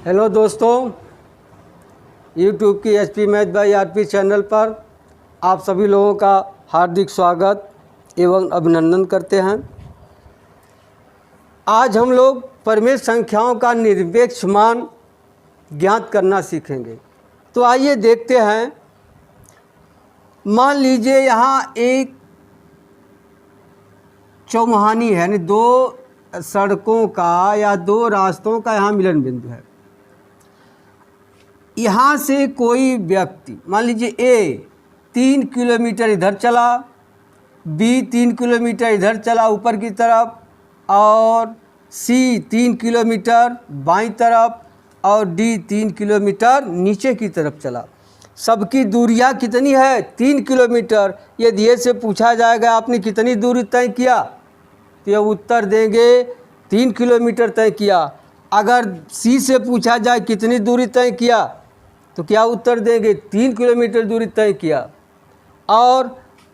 Hello दोस्तों, YouTube की HP math by RP channel पर आप सभी लोगों का हार्दिक स्वागत एवं अभिनंदन करते हैं। आज हम लोग परिमेय संख्याओं का निरपेक्ष मान ज्ञात करना सीखेंगे। तो आइए देखते हैं। मान लीजिए यहाँ एक चौमुहानी है, यानी दो सड़कों का या दो रास्तों का यहाँ मिलन बिंदु है। यहाँ से कोई व्यक्ति मान लीजिए ए 3 किलोमीटर इधर चला, बी 3 किलोमीटर इधर चला ऊपर की तरफ, और सी 3 किलोमीटर बाईं तरफ, और डी 3 किलोमीटर नीचे की तरफ चला। सबकी दूरियाँ कितनी है? 3 किलोमीटर। यदि ये से पूछा जाएगा आपने कितनी दूरी तय किया, तो यह उत्तर देंगे 3 किलोमीटर तय किया। अगर सी से पूछा जाए कितनी दूरी तय किया, तो क्या उत्तर देंगे? 3 किलोमीटर दूरी तय किया। और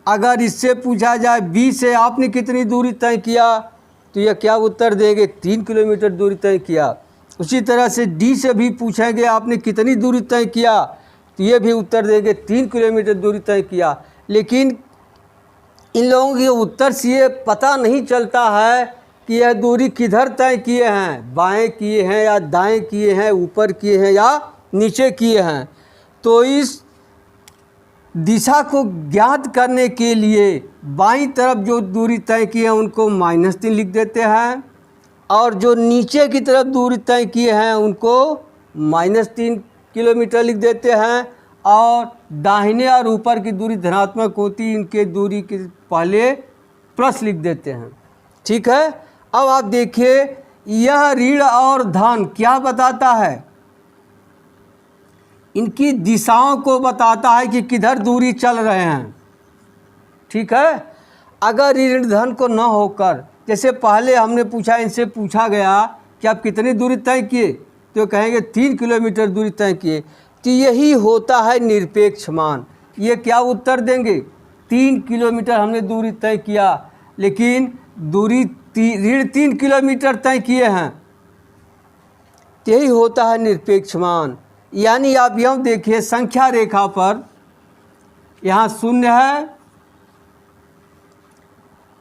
अगर इससे पूछा जाए बी से आपने कितनी दूरी तय किया, तो यह क्या उत्तर देंगे? 3 किलोमीटर दूरी तय किया। उसी तरह से डी से भी पूछेंगे आपने कितनी दूरी तय किया, तो ये भी उत्तर देंगे 3 किलोमीटर दूरी तय किया। लेकिन इन लोगों के उत्तर से ये पता नहीं चलता है कि यह दूरी किधर तय किए हैं, बाएं किए हैं या दाएं किए हैं, ऊपर किए हैं या नीचे किए हैं। तो इस दिशा को ज्ञात करने के लिए बाईं तरफ जो दूरी तय की है उनको -3 लिख देते हैं, और जो नीचे की तरफ दूरी तय किए हैं उनको -3 किलोमीटर लिख देते हैं, और दाहिने और ऊपर की दूरी धनात्मक होती, इनके दूरी के पहले प्लस लिख देते हैं। ठीक है। अब आप देखिए, यह ऋण और धन क्या बताता है? इनकी दिशाओं को बताता है कि किधर दूरी चल रहे हैं। ठीक है। अगर ऋण धन को न होकर, जैसे पहले हमने पूछा, इनसे पूछा गया कि आप कितनी दूरी तय किए, तो कहेंगे 3 किलोमीटर दूरी तय किए। तो यही होता है निरपेक्ष मान। ये क्या उत्तर देंगे? 3 किलोमीटर हमने दूरी तय किया, लेकिन दूरी ऋण 3 किलोमीटर तय किए हैं। यही होता है निरपेक्ष मान। यानी आप यूँ देखिए, संख्या रेखा पर यहाँ 0 है,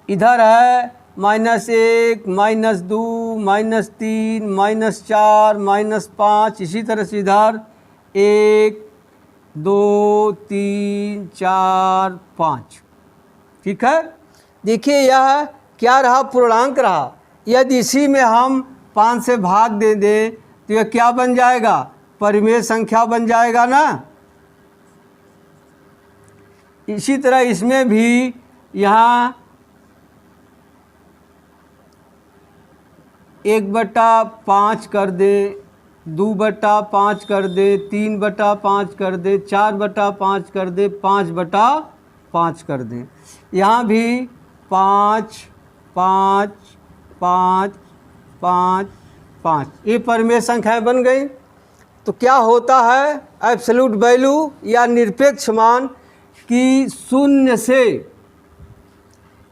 इधर है -1, -2, -3, -4, -5, इसी तरह से इधर 1 2 3 4 5। ठीक है। देखिए यह क्या रहा? पूर्णांक रहा। यदि इसी में हम 5 से भाग दे दें तो यह क्या बन जाएगा? परिमेय संख्या बन जाएगा ना। इसी तरह इसमें भी यहाँ 1/5 कर दे, 2/5 कर दे, 3/5 कर दे, 4/5 कर दे, 5/5 कर दे। यहाँ भी 5 5 5 5 5, ये परिमेय संख्याएं बन गई। तो क्या होता है? एब्सोल्यूट वैल्यू या निरपेक्ष मान की 0 से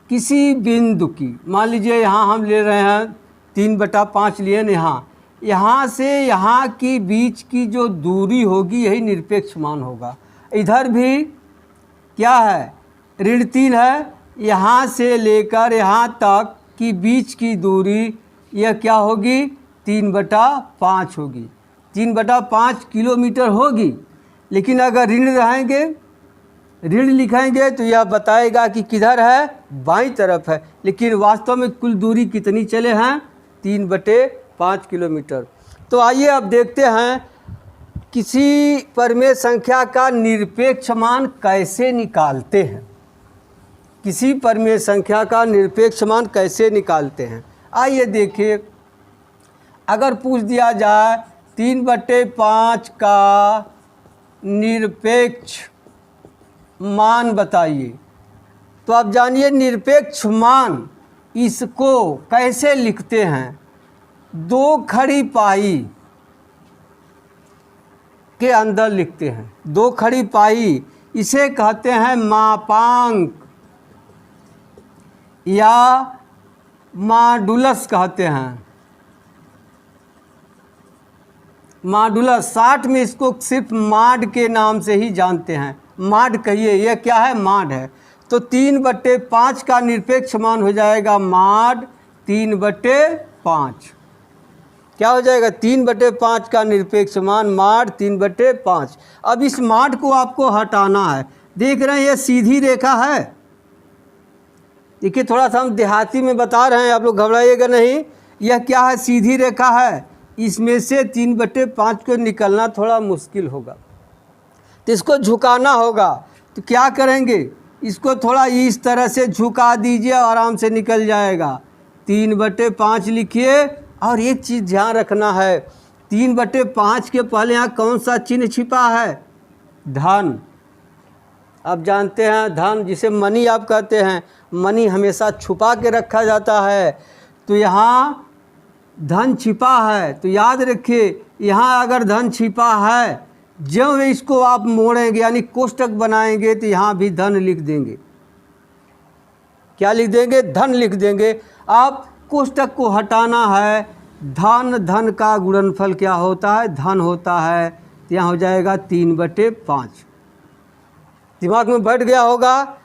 किसी बिंदु की, मान लीजिए यहाँ हम ले रहे हैं 3/5 लिए न, यहाँ से यहाँ की बीच की जो दूरी होगी यही निरपेक्ष मान होगा। इधर भी क्या है? ऋण 3 है, यहाँ से लेकर यहाँ तक की बीच की दूरी यह क्या होगी? 3/5 होगी। 3/5 किलोमीटर होगी। लेकिन अगर ऋण रहेंगे, ऋण लिखेंगे, तो यह बताएगा कि किधर है? बाईं तरफ है। लेकिन वास्तव में कुल दूरी कितनी चले हैं? 3/5 किलोमीटर। तो आइए अब देखते हैं किसी परिमेय संख्या का निरपेक्ष मान कैसे निकालते हैं। किसी परिमेय संख्या का निरपेक्ष मान कैसे निकालते हैं? आइए देखिए, अगर पूछ दिया जाए 3/5 का निरपेक्ष मान बताइए, तो आप जानिए निरपेक्ष मान इसको कैसे लिखते हैं? 2 खड़ी पाई के अंदर लिखते हैं। 2 खड़ी पाई, इसे कहते हैं मापांक या मॉडुलस कहते हैं। मॉडुलस 60 में इसको सिर्फ माड के नाम से ही जानते हैं। माड कहिए, यह क्या है? माड है। तो 3/5 का निरपेक्ष मान हो जाएगा माड 3/5। क्या हो जाएगा? 3/5 का निरपेक्ष मान माड 3/5। अब इस माड को आपको हटाना है। देख रहे हैं ये सीधी रेखा है। देखिए थोड़ा सा हम देहाती में बता रहे हैं, आप लोग घबराइएगा नहीं। यह क्या है? सीधी रेखा है। इसमें से 3/5 को निकलना थोड़ा मुश्किल होगा, तो इसको झुकाना होगा। तो क्या करेंगे? इसको थोड़ा इस तरह से झुका दीजिए, आराम से निकल जाएगा। 3/5 लिखिए। और एक चीज़ ध्यान रखना है, 3/5 के पहले यहाँ कौन सा चिन्ह छिपा है? धन। आप जानते हैं धन, जिसे मनी आप कहते हैं, मनी हमेशा छुपा के रखा जाता है। तो यहाँ धन छिपा है, तो याद रखिए यहाँ अगर धन छिपा है, जब इसको आप मोड़ेंगे यानी कोष्टक बनाएंगे तो यहाँ भी धन लिख देंगे। क्या लिख देंगे? धन लिख देंगे। आप कोष्टक को हटाना है। धन धन का गुणनफल क्या होता है? धन होता है। तो यहाँ हो जाएगा 3/5। दिमाग में बैठ गया होगा।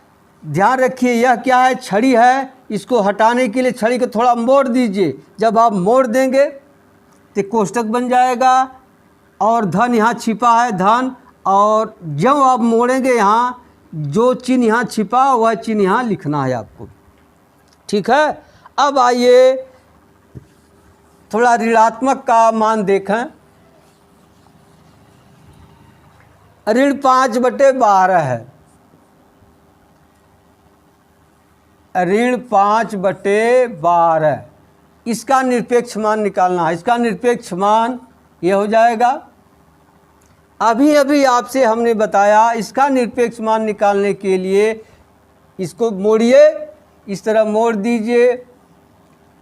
ध्यान रखिए यह क्या है? छड़ी है। इसको हटाने के लिए छड़ी को थोड़ा मोड़ दीजिए। जब आप मोड़ देंगे तो कोष्टक बन जाएगा और धन यहाँ छिपा है, धन। और जब आप मोड़ेंगे यहाँ जो चिन्ह यहाँ छिपा वह चिन्ह यहाँ लिखना है आपको। ठीक है। अब आइए थोड़ा ऋणात्मक का मान देखें। ऋण 5/12 है। ऋण 5/12 इसका निरपेक्ष मान निकालना है। इसका निरपेक्ष मान ये हो जाएगा, अभी अभी आपसे हमने बताया। इसका निरपेक्ष मान निकालने के लिए इसको मोड़िए, इस तरह मोड़ दीजिए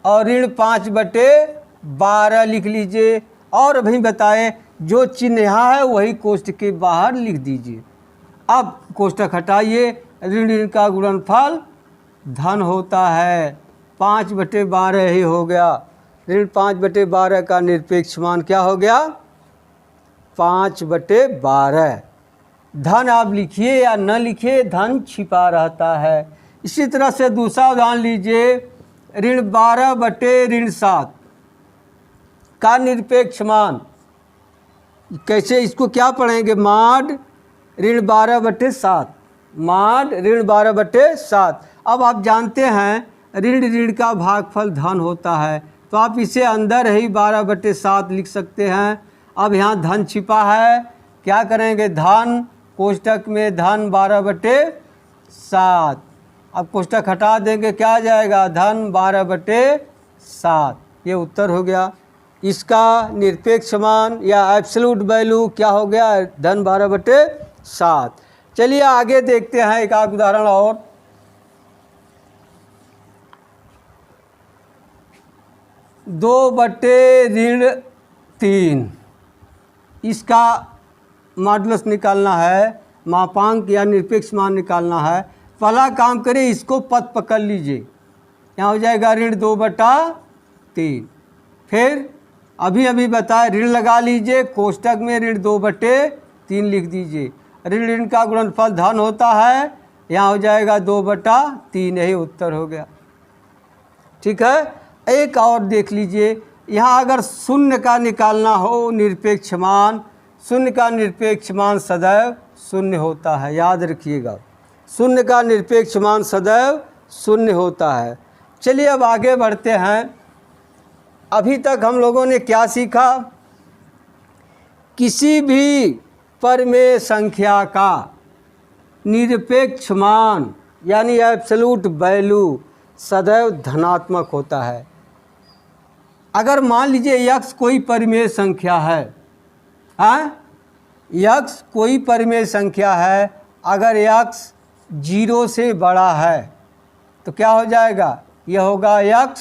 और ऋण 5/12 लिख लीजिए। और अभी बताएं जो चिन्ह यहाँ है वही कोष्टक के बाहर लिख दीजिए। अब कोष्टक हटाइए। ऋण ऋण का गुणनफल धन होता है। 5/12 ही हो गया। ऋण 5/12 का निरपेक्ष मान क्या हो गया? 5/12। धन आप लिखिए या न लिखिए, धन छिपा रहता है। इसी तरह से दूसरा उदाहरण लीजिए। ऋण 12/7 का निरपेक्ष मान कैसे? इसको क्या पढ़ेंगे? माड ऋण 12/7। माड ऋण 12/7। अब आप जानते हैं ऋण ऋण का भागफल धन होता है, तो आप इसे अंदर ही 12/7 लिख सकते हैं। अब यहाँ धन छिपा है, क्या करेंगे? धन कोष्टक में धन 12/7। अब कोष्टक हटा देंगे, क्या आ जाएगा? धन 12/7। ये उत्तर हो गया। इसका निरपेक्ष मान या एब्सोल्यूट वैल्यू क्या हो गया? धन 12/7। चलिए आगे देखते हैं एक आध उदाहरण और। 2/3 इसका मॉडुलस निकालना है, मापांक या निरपेक्ष मान निकालना है। पहला काम करें, इसको पद पकड़ लीजिए। यहाँ हो जाएगा ऋण 2/3। फिर अभी अभी बताए ऋण लगा लीजिए, कोष्टक में ऋण 2/3 लिख दीजिए। ऋण ऋण का गुणनफल धन होता है, यहाँ हो जाएगा 2/3। यही उत्तर हो गया। ठीक है। एक और देख लीजिए, यहाँ अगर शून्य का निकालना हो निरपेक्ष मान, शून्य का निरपेक्ष मान सदैव शून्य होता है। याद रखिएगा, शून्य का निरपेक्ष मान सदैव शून्य होता है। चलिए अब आगे बढ़ते हैं। अभी तक हम लोगों ने क्या सीखा? किसी भी परिमेय संख्या का निरपेक्ष मान यानी एब्सोल्यूट वैल्यू सदैव धनात्मक होता है। अगर मान लीजिए x कोई परिमेय संख्या है, x कोई परिमेय संख्या है, अगर x 0 से बड़ा है तो क्या हो जाएगा? यह होगा x,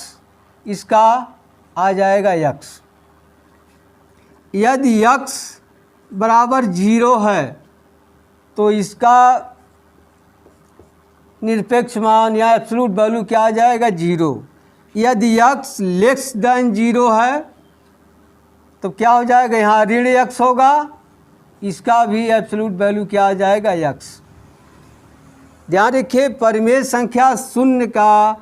इसका आ जाएगा x। यदि x बराबर 0 है तो इसका निरपेक्ष मान या एब्सोल्यूट वैल्यू क्या आ जाएगा? 0। यदि x लेस देन 0 है तो क्या हो जाएगा, यहाँ ऋण x होगा, इसका भी एब्सोल्यूट वैल्यू क्या आ जाएगा, x। ध्यान रखिए परिमेय संख्या शून्य का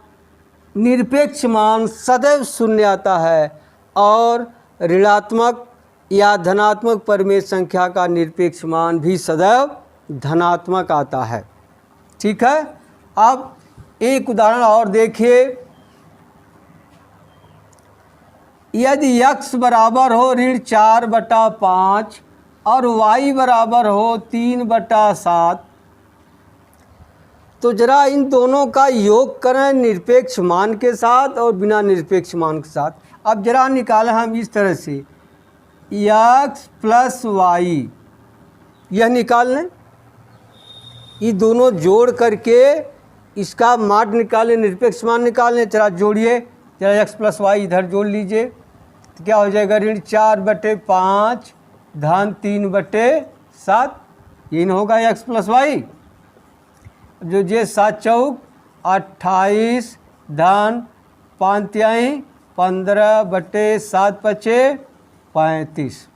निरपेक्ष मान सदैव शून्य आता है और ऋणात्मक या धनात्मक परिमेय संख्या का निरपेक्ष मान भी सदैव धनात्मक आता है। ठीक है, अब एक उदाहरण और देखिए। यदि x बराबर हो ऋण 4/5 और y बराबर हो 3/7, तो जरा इन दोनों का योग करें निरपेक्ष मान के साथ और बिना निरपेक्ष मान के साथ। अब जरा निकालें हम इस तरह से, x प्लस वाई, यह निकाल लें, ये दोनों जोड़ करके इसका मान निकालें, निरपेक्ष मान निकालें। जरा जोड़िए, जरा x प्लस वाई इधर जोड़ लीजिए, तो क्या हो जाएगा, ऋण 4/5 धन 3/7, ये न होगा x प्लस वाई। जो जे 7 चौक 28 धन 5 तिहाई 15/7 पचे 35।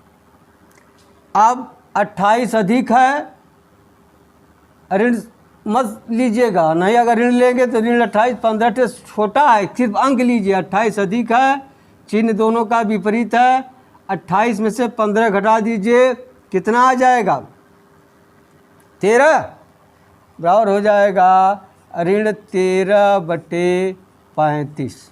अब 28 अधिक है, ऋण मत लीजिएगा, नहीं अगर ऋण लेंगे तो ऋण 28 15 से छोटा है, सिर्फ अंक लीजिए। 28 अधिक है, चिन्ह दोनों का विपरीत है। 28 में से 15 घटा दीजिए, कितना आ जाएगा, 13 बराबर हो जाएगा ऋण 13/35।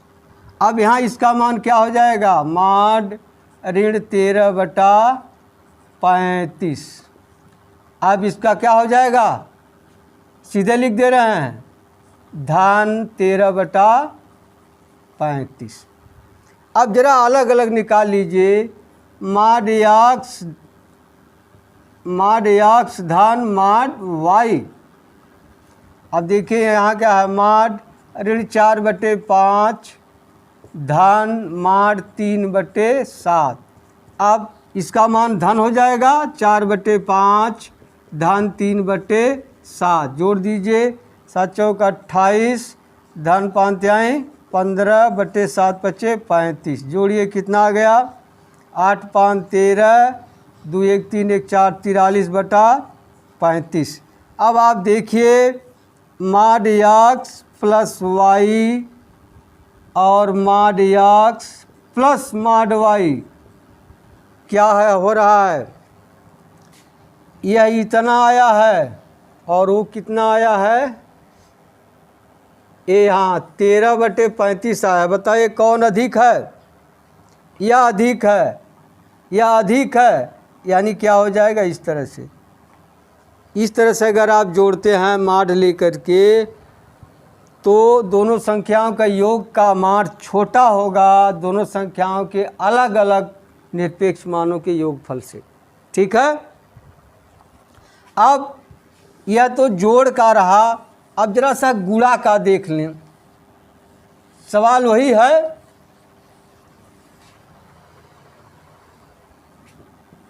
अब यहाँ इसका मान क्या हो जाएगा, माड ऋण 13/35। अब इसका क्या हो जाएगा, सीधे लिख दे रहे हैं, धन 13/35। अब जरा अलग अलग निकाल लीजिए, माड x धन माड y। अब देखिए यहाँ क्या है, माड ऋण 4/5 धन माड 3/7। अब इसका मान धन हो जाएगा, 4/5 धन 3/7, जोड़ दीजिए, 7 चौक 28 धन 5 तिहाई 15/7 पचे 35, जोड़िए कितना आ गया, 8 5 13, 2 1 3 1 4 43/35। अब आप देखिए माड x प्लस वाई और माड x प्लस माड y क्या है, हो रहा है, यह इतना आया है और वो कितना आया है, ये यहाँ 13/35 आया। बताइए कौन अधिक है, या अधिक है, या अधिक है, यानी क्या हो जाएगा, इस तरह से। इस तरह से अगर आप जोड़ते हैं माड लेकर के, तो दोनों संख्याओं का योग का मान छोटा होगा दोनों संख्याओं के अलग अलग निरपेक्ष मानों के योगफल से। ठीक है, अब यह तो जोड़ का रहा, अब जरा सा गुणा का देख लें। सवाल वही है,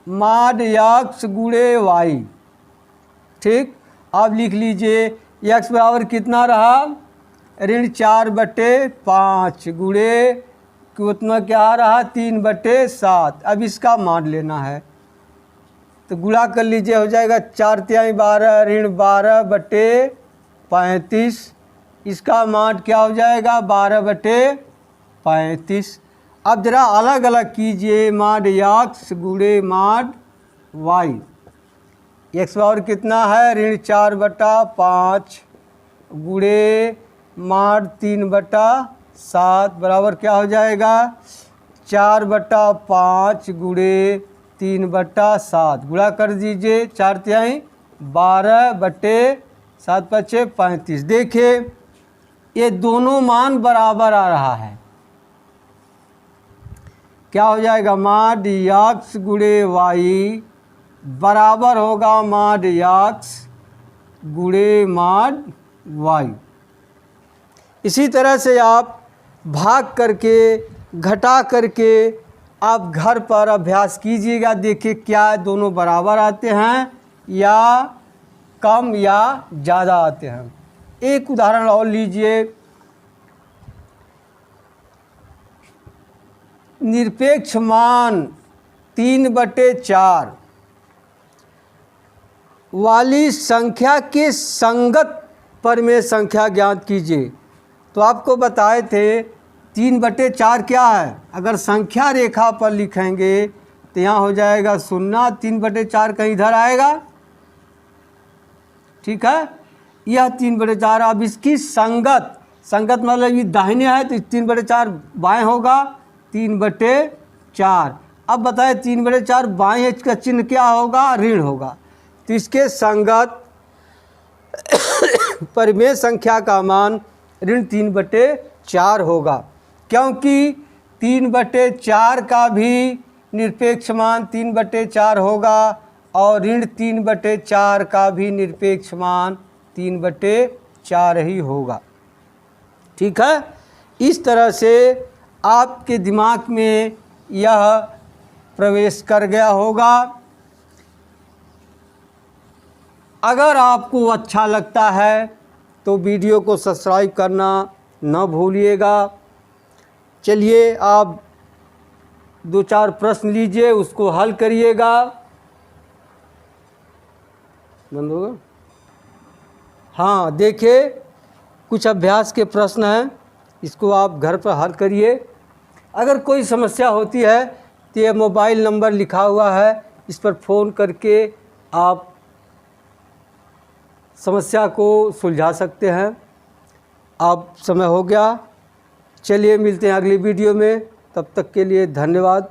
माड x गुणे y। ठीक, अब लिख लीजिए, x बराबर कितना रहा, ऋण 4/5 गुणे कितना क्या रहा, 3/7। अब इसका मान लेना है, तो गुणा कर लीजिए, हो जाएगा 4 तिहाई 12 ऋण 12/35। इसका मान क्या हो जाएगा, 12/35। अब जरा अलग अलग कीजिए, माड x गुणे माड y। x बराबर कितना है, ऋण 4/5 गुणे माड 3/7 बराबर क्या हो जाएगा, 4/5 गुणे 3/7। गुणा कर दीजिए, 4 तिहाई 12/7 पचे 35। देखिए ये दोनों मान बराबर आ रहा है, क्या हो जाएगा, माड x गुणे y बराबर होगा माड x गुणे माड y। इसी तरह से आप भाग करके घटा करके आप घर पर अभ्यास कीजिएगा, देखिए क्या दोनों बराबर आते हैं या कम या ज़्यादा आते हैं। एक उदाहरण और लीजिए, निरपेक्ष मान 3/4 वाली संख्या के संगत परिमेय संख्या ज्ञात कीजिए। तो आपको बताए थे 3/4 क्या है, अगर संख्या रेखा पर लिखेंगे तो यहाँ हो जाएगा 0, 3/4 कहीं इधर आएगा, ठीक है। यह 3/4, अब इसकी संगत मतलब ये दाहिने है तो 3/4 बाएं होगा, 3/4। अब बताए 3/4 बाएं का चिन्ह क्या होगा, ऋण होगा। तो इसके संगत परिमेय संख्या का मान ऋण 3/4 होगा, क्योंकि 3/4 का भी निरपेक्ष मान 3/4 होगा और ऋण 3/4 का भी निरपेक्ष मान 3/4 ही होगा, ठीक है। इस तरह से आपके दिमाग में यह प्रवेश कर गया होगा। अगर आपको अच्छा लगता है तो वीडियो को सब्सक्राइब करना न भूलिएगा। चलिए आप 2-4 प्रश्न लीजिए, उसको हल करिएगा। बंद होगा। हाँ, देखिए कुछ अभ्यास के प्रश्न हैं, इसको आप घर पर हल करिए। अगर कोई समस्या होती है तो ये मोबाइल नंबर लिखा हुआ है, इस पर फ़ोन करके आप समस्या को सुलझा सकते हैं। अब समय हो गया, चलिए मिलते हैं अगली वीडियो में, तब तक के लिए धन्यवाद।